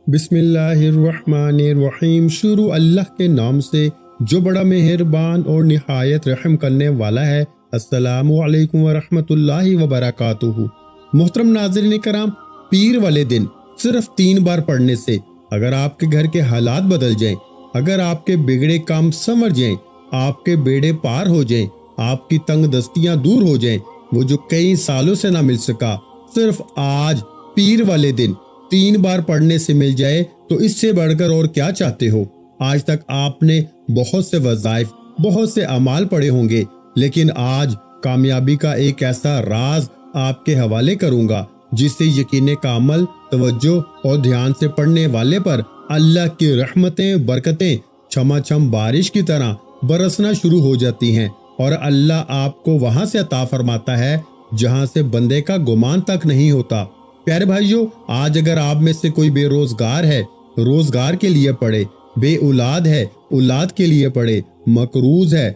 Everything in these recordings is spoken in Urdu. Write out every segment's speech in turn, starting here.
بسم اللہ الرحمن الرحیم۔ شروع اللہ کے نام سے جو بڑا مہربان اور نہایت رحم کرنے والا ہے۔ السلام علیکم ورحمۃ اللہ وبرکاتہ۔ محترم ناظرین کرام، پیر والے دن صرف 3 بار پڑھنے سے اگر آپ کے گھر کے حالات بدل جائیں، اگر آپ کے بگڑے کام سنور جائیں، آپ کے بیڑے پار ہو جائیں، آپ کی تنگ دستیاں دور ہو جائیں، وہ جو کئی سالوں سے نہ مل سکا صرف آج پیر والے دن 3 بار پڑھنے سے مل جائے تو اس سے بڑھ کر اور کیا چاہتے ہو؟ آج تک آپ نے بہت سے وظائف، بہت سے اعمال پڑھے ہوں گے، لیکن آج کامیابی کا ایک ایسا راز آپ کے حوالے کروں گا جس سے یقین کامل، توجہ اور دھیان سے پڑھنے والے پر اللہ کی رحمتیں، برکتیں چھما چھم بارش کی طرح برسنا شروع ہو جاتی ہیں، اور اللہ آپ کو وہاں سے عطا فرماتا ہے جہاں سے بندے کا گمان تک نہیں ہوتا۔ پیارے بھائیوں، آج اگر آپ میں سے کوئی بے روزگار ہے، روزگار کے لیے پڑھے، بے اولاد ہے، اولاد کے لیے پڑھے، مقروض ہے،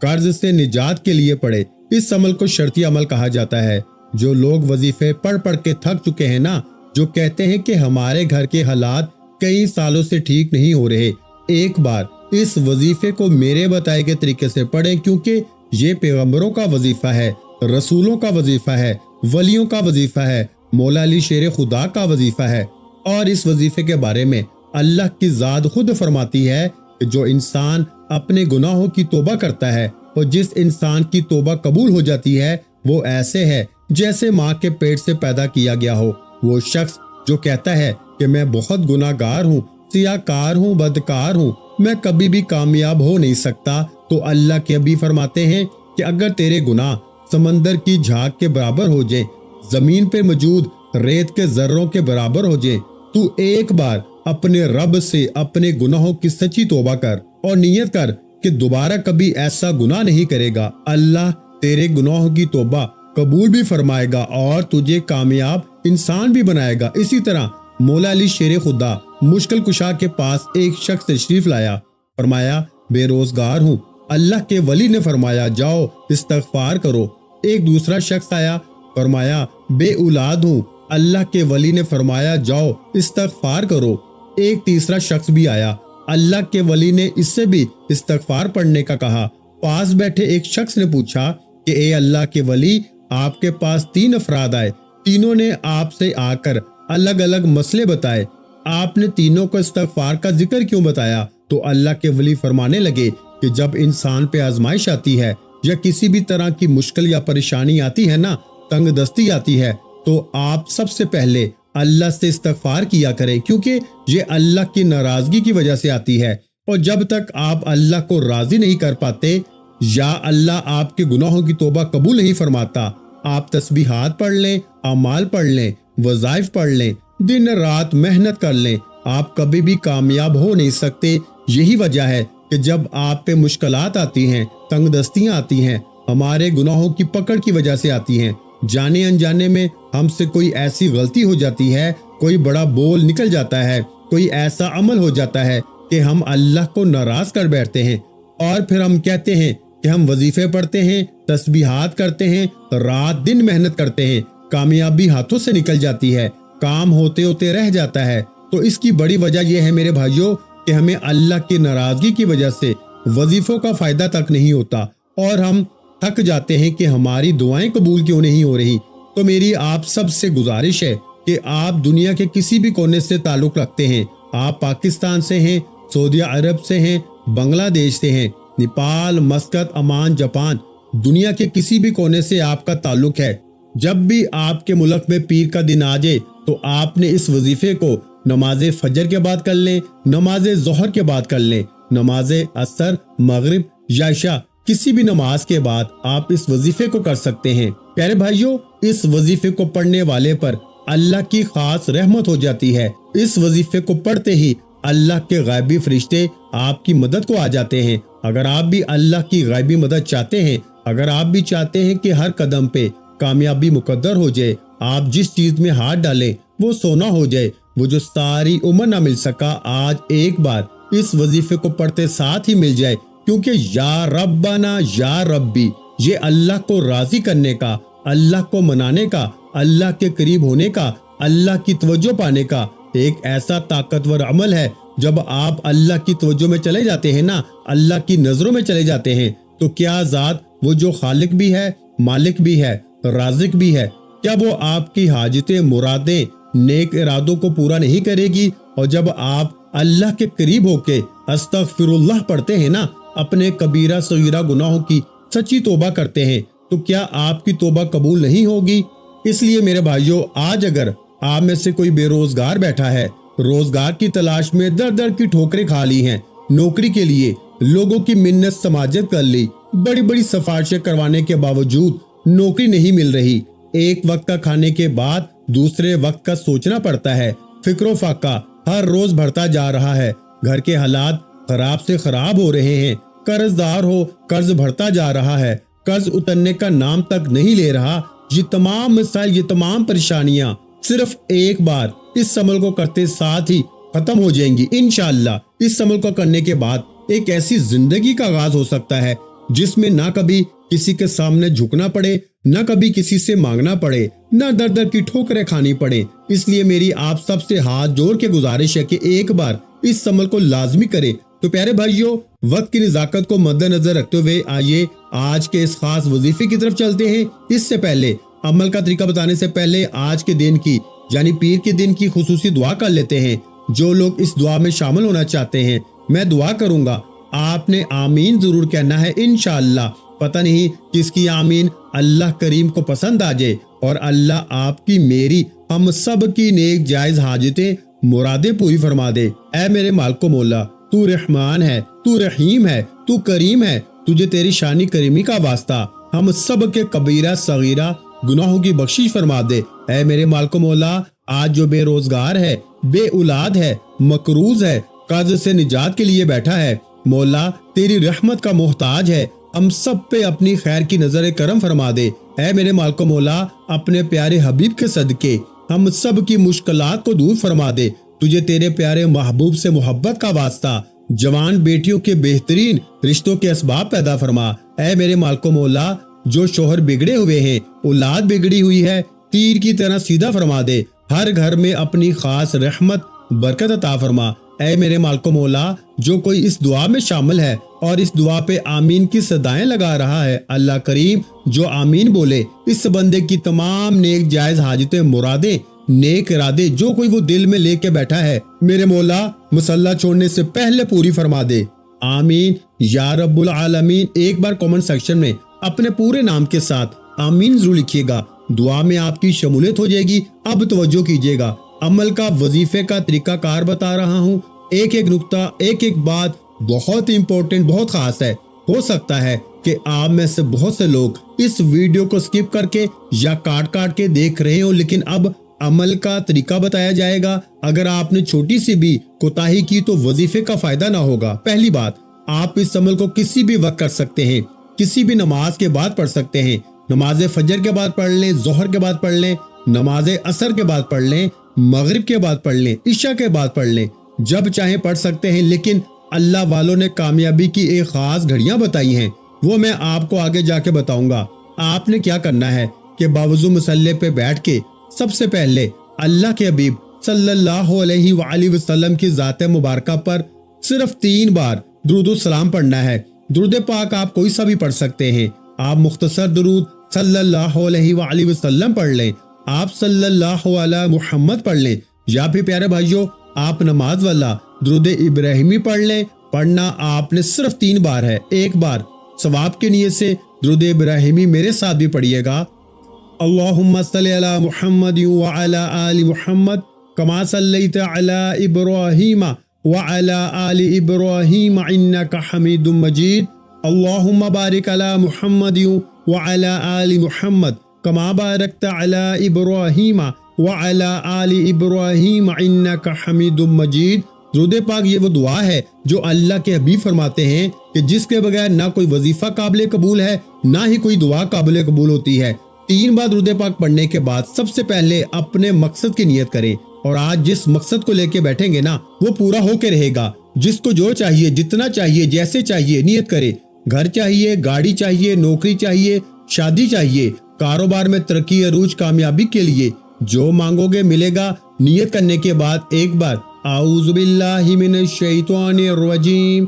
قرض سے نجات کے لیے پڑھے۔ اس عمل کو شرطی عمل کہا جاتا ہے۔ جو لوگ وظیفے پڑھ پڑھ کے تھک چکے ہیں نا، جو کہتے ہیں کہ ہمارے گھر کے حالات کئی سالوں سے ٹھیک نہیں ہو رہے، ایک بار اس وظیفے کو میرے بتائے گئے طریقے سے پڑھیں، کیونکہ یہ پیغمبروں کا وظیفہ ہے، رسولوں کا وظیفہ ہے، ولیوں کا وظیفہ ہے، مولا علی شیر خدا کا وظیفہ ہے۔ اور اس وظیفے کے بارے میں اللہ کی ذات خود فرماتی ہے کہ جو انسان اپنے گناہوں کی توبہ کرتا ہے اور جس انسان کی توبہ قبول ہو جاتی ہے، وہ ایسے ہے جیسے ماں کے پیٹ سے پیدا کیا گیا ہو۔ وہ شخص جو کہتا ہے کہ میں بہت گناہ گار ہوں، سیاہ کار ہوں، بدکار ہوں، میں کبھی بھی کامیاب ہو نہیں سکتا، تو اللہ کے نبی فرماتے ہیں کہ اگر تیرے گناہ سمندر کی جھاگ کے برابر ہو جائیں، زمین پہ موجود ریت کے ذروں کے برابر ہو جائیں، تو ایک بار اپنے رب سے اپنے گناہوں کی سچی توبہ کر اور نیت کر کہ دوبارہ کبھی ایسا گناہ نہیں کرے گا۔ اللہ تیرے گناہوں کی توبہ قبول بھی فرمائے گا اور تجھے کامیاب انسان بھی بنائے گا۔ اسی طرح مولا علی شیر خدا مشکل کشا کے پاس ایک شخص تشریف لایا، فرمایا بے روزگار ہوں۔ اللہ کے ولی نے فرمایا جاؤ استغفار کرو۔ ایک دوسرا شخص آیا، فرمایا بے اولاد ہوں۔ اللہ کے ولی نے فرمایا جاؤ استغفار کرو۔ ایک تیسرا شخص بھی آیا، اللہ کے ولی نے اس سے بھی استغفار پڑھنے کا کہا۔ پاس بیٹھے ایک شخص نے پوچھا کہ اے اللہ کے ولی، آپ کے پاس 3 افراد آئے، تینوں نے آپ سے آ کر الگ الگ مسئلے بتائے، آپ نے تینوں کو استغفار کا ذکر کیوں بتایا؟ تو اللہ کے ولی فرمانے لگے کہ جب انسان پہ آزمائش آتی ہے یا کسی بھی طرح کی مشکل یا پریشانی آتی ہے نا، تنگ دستی آتی ہے، تو آپ سب سے پہلے اللہ سے استغفار کیا کریں، کیونکہ یہ اللہ کی ناراضگی کی وجہ سے آتی ہے، اور جب تک آپ اللہ کو راضی نہیں کر پاتے یا اللہ آپ کے گناہوں کی توبہ قبول نہیں فرماتا، آپ تسبیحات پڑھ لیں، اعمال پڑھ لیں، وظائف پڑھ لیں، دن رات محنت کر لیں، آپ کبھی بھی کامیاب ہو نہیں سکتے۔ یہی وجہ ہے کہ جب آپ پہ مشکلات آتی ہیں، تنگ دستیاں آتی ہیں، ہمارے گناہوں کی پکڑ کی وجہ سے آتی ہیں، جانے انجانے میں ہم سے کوئی ایسی غلطی ہو جاتی ہے، کوئی بڑا بول نکل جاتا ہے، کوئی ایسا عمل ہو جاتا ہے کہ ہم اللہ کو ناراض کر بیٹھتے ہیں، اور پھر ہم کہتے ہیں کہ ہم وظیفے پڑھتے ہیں، تسبیحات کرتے ہیں، رات دن محنت کرتے ہیں، کامیابی ہاتھوں سے نکل جاتی ہے، کام ہوتے ہوتے رہ جاتا ہے۔ تو اس کی بڑی وجہ یہ ہے میرے بھائیوں کہ ہمیں اللہ کی ناراضگی کی وجہ سے وظیفوں کا فائدہ تک نہیں ہوتا، اور ہم تھک جاتے ہیں کہ ہماری دعائیں قبول کیوں نہیں ہو رہی۔ تو میری آپ سب سے گزارش ہے کہ آپ دنیا کے کسی بھی کونے سے تعلق رکھتے ہیں، آپ پاکستان سے ہیں، سعودی عرب سے ہیں، بنگلہ دیش سے ہیں، نیپال، مسقط، عمان، جاپان، دنیا کے کسی بھی کونے سے آپ کا تعلق ہے، جب بھی آپ کے ملک میں پیر کا دن آ جائے تو آپ نے اس وظیفے کو نماز فجر کے بعد کر لیں، نماز ظہر کے بعد کر لیں، نماز عصر، مغرب یا عشاء، کسی بھی نماز کے بعد آپ اس وظیفے کو کر سکتے ہیں۔ پیارے بھائیوں، اس وظیفے کو پڑھنے والے پر اللہ کی خاص رحمت ہو جاتی ہے۔ اس وظیفے کو پڑھتے ہی اللہ کے غیبی فرشتے آپ کی مدد کو آ جاتے ہیں۔ اگر آپ بھی اللہ کی غیبی مدد چاہتے ہیں، اگر آپ بھی چاہتے ہیں کہ ہر قدم پہ کامیابی مقدر ہو جائے، آپ جس چیز میں ہاتھ ڈالیں وہ سونا ہو جائے، وہ جو ساری عمر نہ مل سکا آج ایک بار اس وظیفے کو پڑھتے ساتھ ہی مل جائے، کیونکہ یا ربنا یا ربی، یہ اللہ کو راضی کرنے کا، اللہ کو منانے کا، اللہ کے قریب ہونے کا، اللہ کی توجہ پانے کا، ایک ایسا طاقتور عمل ہے جب آپ اللہ کی توجہ میں چلے جاتے ہیں نا، اللہ کی نظروں میں چلے جاتے ہیں، تو کیا ذات وہ جو خالق بھی ہے، مالک بھی ہے، رازق بھی ہے، کیا وہ آپ کی حاجتیں، مرادیں، نیک ارادوں کو پورا نہیں کرے گی؟ اور جب آپ اللہ کے قریب ہو کے استغفر اللہ پڑھتے ہیں نا، اپنے کبیرہ صغیرہ گناہوں کی سچی توبہ کرتے ہیں، تو کیا آپ کی توبہ قبول نہیں ہوگی؟ اس لیے میرے بھائیوں، آج اگر آپ میں سے کوئی بے روزگار بیٹھا ہے، روزگار کی تلاش میں در در کی ٹھوکریں کھا لی ہیں، نوکری کے لیے لوگوں کی منت سماجت کر لی، بڑی بڑی سفارشیں کروانے کے باوجود نوکری نہیں مل رہی، ایک وقت کا کھانے کے بعد دوسرے وقت کا سوچنا پڑتا ہے، فکر و فاقہ ہر روز بڑھتا جا رہا ہے، گھر کے حالات خراب سے خراب ہو رہے ہیں، قرض دار ہو، قرض بڑھتا جا رہا ہے، قرض اترنے کا نام تک نہیں لے رہا۔ یہ تمام مسائل، یہ تمام پریشانیاں صرف ایک بار اس عمل کو کرتے ساتھ ہی ختم ہو جائیں گی انشاءاللہ۔ اس عمل کو کرنے کے بعد ایک ایسی زندگی کا آغاز ہو سکتا ہے جس میں نہ کبھی کسی کے سامنے جھکنا پڑے، نہ کبھی کسی سے مانگنا پڑے، نہ در در کی ٹھوکریں کھانی پڑے۔ اس لیے میری آپ سب سے ہاتھ جوڑ کے گزارش ہے کہ ایک بار اس عمل کو لازمی کرے۔ تو پیارے بھائیوں، وقت کی نزاکت کو مد نظر رکھتے ہوئے آئیے آج کے اس خاص وظیفے کی طرف چلتے ہیں۔ اس سے پہلے، عمل کا طریقہ بتانے سے پہلے، آج کے دن کی یعنی پیر کے دن کی خصوصی دعا کر لیتے ہیں۔ جو لوگ اس دعا میں شامل ہونا چاہتے ہیں، میں دعا کروں گا، آپ نے آمین ضرور کہنا ہے انشاءاللہ۔ پتہ نہیں کس کی آمین اللہ کریم کو پسند آ جائے اور اللہ آپ کی، میری، ہم سب کی نیک جائز حاجتیں، مرادیں پوری فرما دے۔ اے میرے مالک و مولا، تو رحمان ہے، تو رحیم ہے، تو کریم ہے، تجھے تیری شانی کریمی کا واسطہ ہم سب کے کبیرہ صغیرہ گناہوں کی بخشش فرما دے۔ اے میرے مالک و مولا، آج جو بے روزگار ہے، بے اولاد ہے، مقروض ہے، قرض سے نجات کے لیے بیٹھا ہے، مولا تیری رحمت کا محتاج ہے، ہم سب پہ اپنی خیر کی نظر کرم فرما دے۔ اے میرے مالک و مولا، اپنے پیارے حبیب کے صدقے ہم سب کی مشکلات کو دور فرما دے۔ تجھے تیرے پیارے محبوب سے محبت کا واسطہ جوان بیٹیوں کے بہترین رشتوں کے اسباب پیدا فرما۔ اے میرے مالک و مولا، جو شوہر بگڑے ہوئے ہیں، اولاد بگڑی ہوئی ہے، تیر کی طرح سیدھا فرما دے، ہر گھر میں اپنی خاص رحمت برکت عطا فرما۔ اے میرے مالک و مولا، جو کوئی اس دعا میں شامل ہے اور اس دعا پہ آمین کی صدائیں لگا رہا ہے، اللہ کریم جو آمین بولے، اس بندے کی تمام نیک جائز حاجتیں، مرادیں، نیک ارادے جو کوئی وہ دل میں لے کے بیٹھا ہے، میرے مولا مصلی چھوڑنے سے پہلے پوری فرما دے۔ آمین یا رب العالمین۔ ایک بار کامنٹ سیکشن میں اپنے پورے نام کے ساتھ آمین ضرور لکھیے گا، دعا میں آپ کی شمولیت ہو جائے گی۔ اب توجہ کیجیے گا، عمل کا، وظیفے کا طریقہ کار بتا رہا ہوں، ایک ایک نقطہ، ایک ایک بات بہت امپورٹنٹ، بہت خاص ہے۔ ہو سکتا ہے کہ آپ میں سے بہت سے لوگ اس ویڈیو کو سکپ کر کے یا کاٹ کاٹ کے دیکھ رہے ہوں، لیکن اب عمل کا طریقہ بتایا جائے گا۔ اگر آپ نے چھوٹی سی بھی کوتاہی کی تو وظیفے کا فائدہ نہ ہوگا۔ پہلی بات، آپ اس عمل کو کسی بھی وقت کر سکتے ہیں، کسی بھی نماز کے بعد پڑھ سکتے ہیں۔ نماز فجر کے بعد پڑھ لیں، ظہر کے بعد پڑھ لیں، نماز عصر کے بعد پڑھ لیں، مغرب کے بعد پڑھ لیں، عشاء کے بعد پڑھ لیں، جب چاہیں پڑھ سکتے ہیں۔ لیکن اللہ والوں نے کامیابی کی ایک خاص گھڑیاں بتائی ہیں، وہ میں آپ کو آگے جا کے بتاؤں گا۔ آپ نے کیا کرنا ہے کہ باوضو مصلی پہ بیٹھ کے سب سے پہلے اللہ کے حبیب صلی اللہ علیہ وآلہ وسلم کی ذات مبارکہ پر صرف 3 بار درود و سلام پڑھنا ہے۔ درود پاک آپ کوئی سا بھی پڑھ سکتے ہیں، آپ مختصر درود صلی اللہ علیہ وآلہ وسلم پڑھ لیں، آپ صلی اللہ علیہ محمد پڑھ لیں، یا پھر پیارے بھائیوں آپ نماز والا درود ابراہیمی پڑھ لیں۔ پڑھنا آپ نے صرف 3 بار ہے، ایک بار ثواب کی نیت سے درود ابراہیمی میرے ساتھ بھی پڑھیے گا۔ اللہم صلی علی محمد وعلی آل محمد کما صلیت علی ابراہیم وعلی آل ابراہیم انک حمید مجید۔ اللہم بارک علی محمد وعلی آل محمد کما بارکت علی ابراہیم وعلی آل ابراہیم انک حمید مجید۔ درود پاک یہ وہ دعا ہے جو اللہ کے حبیب فرماتے ہیں کہ جس کے بغیر نہ کوئی وظیفہ قابل قبول ہے، نہ ہی کوئی دعا قابل قبول ہوتی ہے۔ 3 بار درود پاک پڑھنے کے بعد سب سے پہلے اپنے مقصد کی نیت کریں، اور آج جس مقصد کو لے کے بیٹھیں گے نا وہ پورا ہو کے رہے گا۔ جس کو جو چاہیے، جتنا چاہیے، جیسے چاہیے نیت کرے۔ گھر چاہیے، گاڑی چاہیے، نوکری چاہیے، شادی چاہیے، کاروبار میں ترقی، عروج، کامیابی کے لیے جو مانگو گے ملے گا، نیت کرنے کے بعد ایک بار اعوذ باللہ من الشیطان الرجیم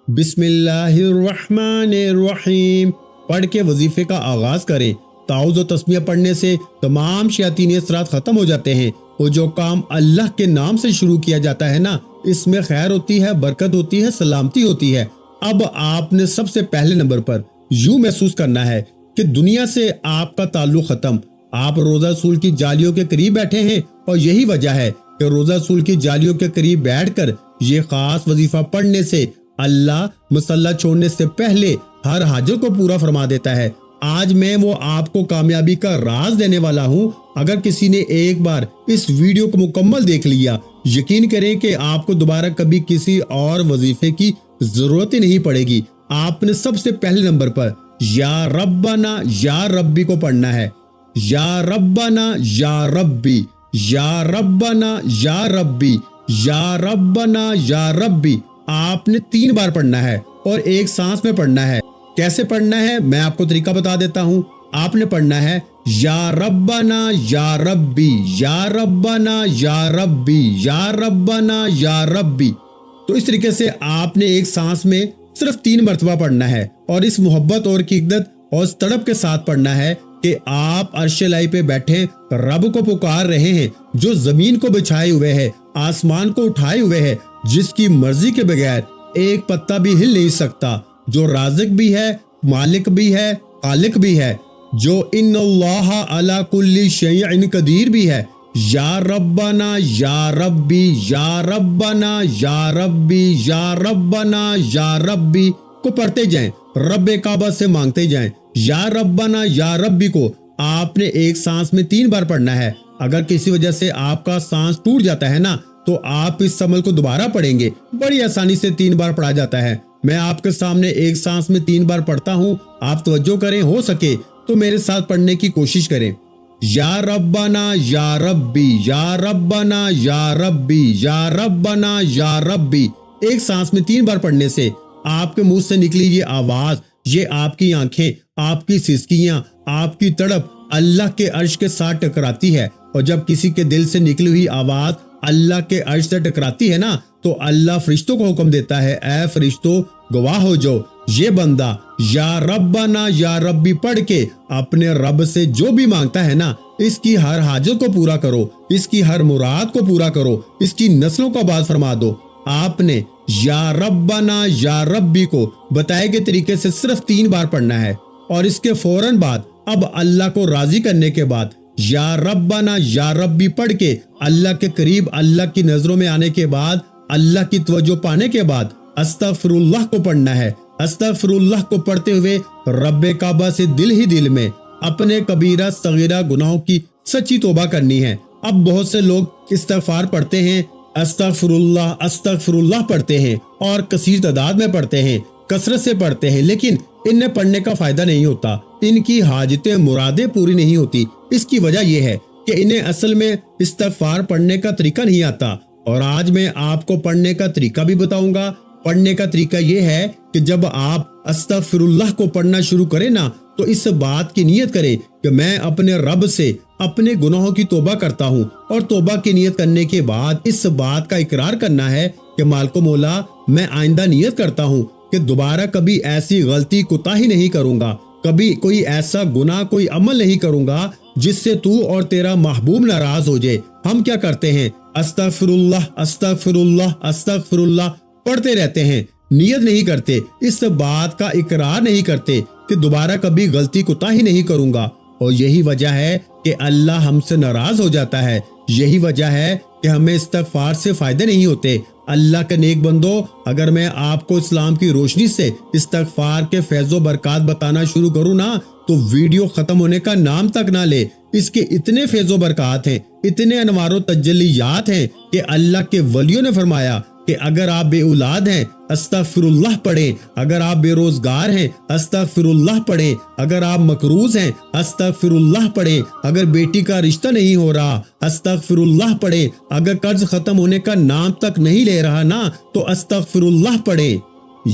بسم اللہ الرحمن الرحیم پڑھ کے وظیفے کا آغاز کریں۔ تعوذ و تسمیہ پڑھنے سے تمام شیاطینی اثرات ختم ہو جاتے ہیں، اور جو کام اللہ کے نام سے شروع کیا جاتا ہے نا، اس میں خیر ہوتی ہے، برکت ہوتی ہے، سلامتی ہوتی ہے۔ اب آپ نے سب سے پہلے نمبر پر یوں محسوس کرنا ہے کہ دنیا سے آپ کا تعلق ختم۔ آپ روزہ رسول کی جالیوں کے قریب بیٹھے ہیں، اور یہی وجہ ہے کہ روزہ رسول کی جالیوں کے قریب بیٹھ کر یہ خاص وظیفہ پڑھنے سے اللہ مصلی چھوڑنے سے پہلے ہر حاجت کو پورا فرما دیتا ہے۔ آج میں وہ آپ کو کامیابی کا راز دینے والا ہوں۔ اگر کسی نے ایک بار اس ویڈیو کو مکمل دیکھ لیا، یقین کریں کہ آپ کو دوبارہ کبھی کسی اور وظیفے کی ضرورت ہی نہیں پڑے گی۔ آپ نے سب سے پہلے نمبر پر یا ربنا یا ربی کو پڑھنا ہے۔ یا ربنا یا ربی، یا ربنا یا ربی، یا ربنا یا ربی آپ نے 3 بار پڑھنا ہے اور ایک سانس میں پڑھنا ہے۔ کیسے پڑھنا ہے میں آپ کو طریقہ بتا دیتا ہوں۔ آپ نے پڑھنا ہے یا ربنا یا ربی، یا ربنا یا ربی، یا ربنا یا ربی۔ تو اس طریقے سے آپ نے ایک سانس میں صرف 3 مرتبہ پڑھنا ہے، اور اس محبت اور عقیدت اور اس تڑپ کے ساتھ پڑھنا ہے کہ آپ عرش الہی پہ بیٹھے رب کو پکار رہے ہیں، جو زمین کو بچھائے ہوئے ہے، آسمان کو اٹھائے ہوئے ہے، جس کی مرضی کے بغیر ایک پتا بھی ہل نہیں سکتا، جو رازق بھی ہے، مالک بھی ہے، خالق بھی ہے، جو ان اللہ علی کل شیء قدیر بھی ہے۔ یا ربنا یا ربی، یا ربنا یا ربی، یا ربنا یا ربی کو پڑھتے جائیں، رب کعبہ سے مانگتے جائیں۔ یا ربنا یا ربی کو آپ نے ایک سانس میں 3 بار پڑھنا ہے۔ اگر کسی وجہ سے آپ کا سانس ٹوٹ جاتا ہے نا، تو آپ اس عمل کو دوبارہ پڑھیں گے، بڑی آسانی سے 3 بار پڑھا جاتا ہے۔ میں آپ کے سامنے ایک سانس میں 3 بار پڑھتا ہوں، آپ توجہ کریں، ہو سکے تو میرے ساتھ پڑھنے کی کوشش کریں۔ یا ربنا یا ربی، یا ربنا یا ربی، یا ربنا یا ربی ایک سانس میں 3 بار پڑھنے سے آپ کے منہ سے نکلی یہ آواز، یہ آپ کی آنکھیں، آپ کی سسکیاں، آپ کی تڑپ اللہ کے عرش کے ساتھ ٹکراتی ہے۔ اور جب کسی کے دل سے نکلی ہوئی آواز اللہ کے عرش سے ٹکراتی ہے نا، تو اللہ فرشتوں کو حکم دیتا ہے، اے فرشتوں گواہ ہو جاؤ، یہ بندہ یا ربنا یا ربی پڑھ کے اپنے رب سے جو بھی مانگتا ہے نا، اس کی ہر حاجت کو پورا کرو، اس کی ہر مراد کو پورا کرو، اس کی نسلوں کو آباد فرما دو۔ آپ نے یا ربنا یا ربی کو بتائے گئے طریقے سے صرف 3 بار پڑھنا ہے، اور اس کے فوراً بعد اب اللہ کو راضی کرنے کے بعد یا ربنا یا ربی پڑھ کے اللہ کے قریب، اللہ کی نظروں میں آنے کے بعد، اللہ کی توجہ پانے کے بعد استغفر اللہ کو پڑھنا ہے۔ استغفر اللہ کو پڑھتے ہوئے رب کعبہ سے دل ہی دل میں اپنے کبیرہ صغیرہ گناہوں کی سچی توبہ کرنی ہے۔ اب بہت سے لوگ استغفار پڑھتے ہیں، استغفر اللہ پڑھتے ہیں، اور کثیر تعداد میں پڑھتے ہیں، کثرت سے پڑھتے ہیں، لیکن انہیں پڑھنے کا فائدہ نہیں ہوتا، ان کی حاجتیں مرادیں پوری نہیں ہوتی۔ اس کی وجہ یہ ہے کہ انہیں اصل میں استغفار پڑھنے کا طریقہ نہیں آتا، اور آج میں آپ کو پڑھنے کا طریقہ بھی بتاؤں گا۔ پڑھنے کا طریقہ یہ ہے کہ جب آپ استغفر اللہ کو پڑھنا شروع کریں نا، تو اس بات کی نیت کریں کہ میں اپنے رب سے اپنے گناہوں کی توبہ کرتا ہوں، اور توبہ کی نیت کرنے کے بعد اس بات کا اقرار کرنا ہے کہ مالک و مولا، میں آئندہ نیت کرتا ہوں کہ دوبارہ کبھی ایسی غلطی کوتاہی نہیں کروں گا، کبھی کوئی ایسا گناہ، کوئی عمل نہیں کروں گا جس سے تو اور تیرا محبوب ناراض ہو جائے۔ ہم کیا کرتے ہیں؟ استغفر اللہ، استغفر اللہ، استغفر اللہ پڑھتے رہتے ہیں، نیت نہیں کرتے، اس بات کا اقرار نہیں کرتے کہ دوبارہ کبھی غلطی کوتاہی نہیں کروں گا، اور یہی وجہ ہے کہ اللہ ہم سے ناراض ہو جاتا ہے۔ یہی وجہ ہے کہ ہمیں استغفار سے فائدے نہیں ہوتے۔ اللہ کے نیک بندو، اگر میں آپ کو اسلام کی روشنی سے استغفار کے فیض و برکات بتانا شروع کروں نا، تو ویڈیو ختم ہونے کا نام تک نہ لے۔ اس کے اتنے فیض و برکات ہیں، اتنے انوار و تجلیات ہیں کہ اللہ کے ولیوں نے فرمایا کہ اگر آپ بے اولاد ہیں استغفر اللہ پڑھیں، اگر آپ بے روزگار ہیں استغفر اللہ پڑھیں، اگر آپ مقروض ہیں استغفر اللہ پڑھیں، اگر بیٹی کا رشتہ نہیں ہو رہا استغفر اللہ پڑھیں، اگر قرض ختم ہونے کا نام تک نہیں لے رہا نا، تو استغفر اللہ پڑھیں۔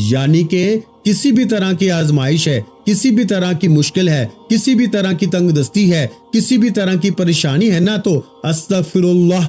یعنی کہ کسی بھی طرح کی آزمائش ہے، کسی بھی طرح کی مشکل ہے، کسی بھی طرح کی تنگ دستی ہے، کسی بھی طرح کی پریشانی ہے نا، تو استغفر اللہ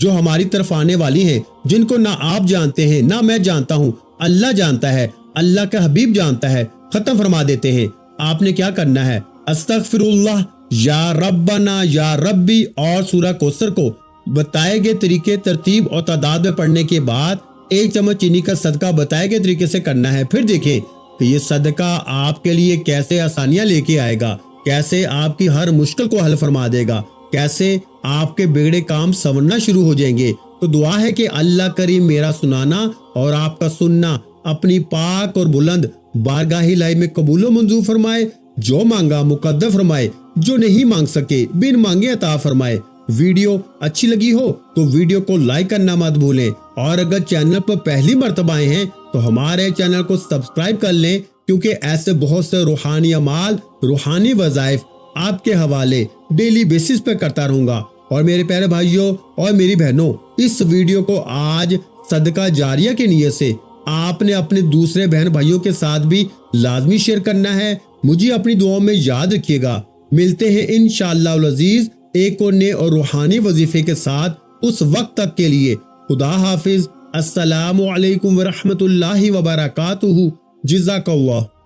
جو ہماری طرف آنے والی ہیں، جن کو نہ آپ جانتے ہیں نہ میں جانتا ہوں، اللہ جانتا ہے، اللہ کا حبیب جانتا ہے، ختم فرما دیتے ہیں۔ آپ نے کیا کرنا ہے؟ استغفر اللہ، یا ربنا، یا ربی اور سورہ کوثر کو بتائے گئے طریقے، ترتیب اور تعداد میں پڑھنے کے بعد 1 چمچ چینی کا صدقہ بتائے گئے طریقے سے کرنا ہے۔ پھر دیکھیں کہ یہ صدقہ آپ کے لیے کیسے آسانیاں لے کے آئے گا، کیسے آپ کی ہر مشکل کو حل فرما دے گا، کیسے آپ کے بگڑے کام سنورنا شروع ہو جائیں گے۔ تو دعا ہے کہ اللہ کریم میرا سنانا اور آپ کا سننا اپنی پاک اور بلند بارگاہ الہی میں قبول و منظور فرمائے، جو مانگا مقدر فرمائے، جو نہیں مانگ سکے بن مانگے عطا فرمائے۔ ویڈیو اچھی لگی ہو تو ویڈیو کو لائک کرنا مت بھولیں، اور اگر چینل پر پہلی مرتبہ آئے ہیں تو ہمارے چینل کو سبسکرائب کر لیں، کیونکہ ایسے بہت سے روحانی اعمال، روحانی وظائف آپ کے حوالے ڈیلی بیسس پہ کرتا رہوں گا۔ اور میرے پیارے بھائیوں اور میری بہنوں، اس ویڈیو کو آج صدقہ جاریہ کی نیت سے آپ نے اپنے دوسرے بہن بھائیوں کے ساتھ بھی لازمی شیئر کرنا ہے۔ مجھے اپنی دعاؤں میں یاد رکھیے گا۔ ملتے ہیں انشاءاللہ العزیز ایک اور نئے اور روحانی وظیفے کے ساتھ۔ اس وقت تک کے لیے خدا حافظ۔ السلام علیکم ورحمۃ اللہ وبرکاتہ۔ جزاک اللہ۔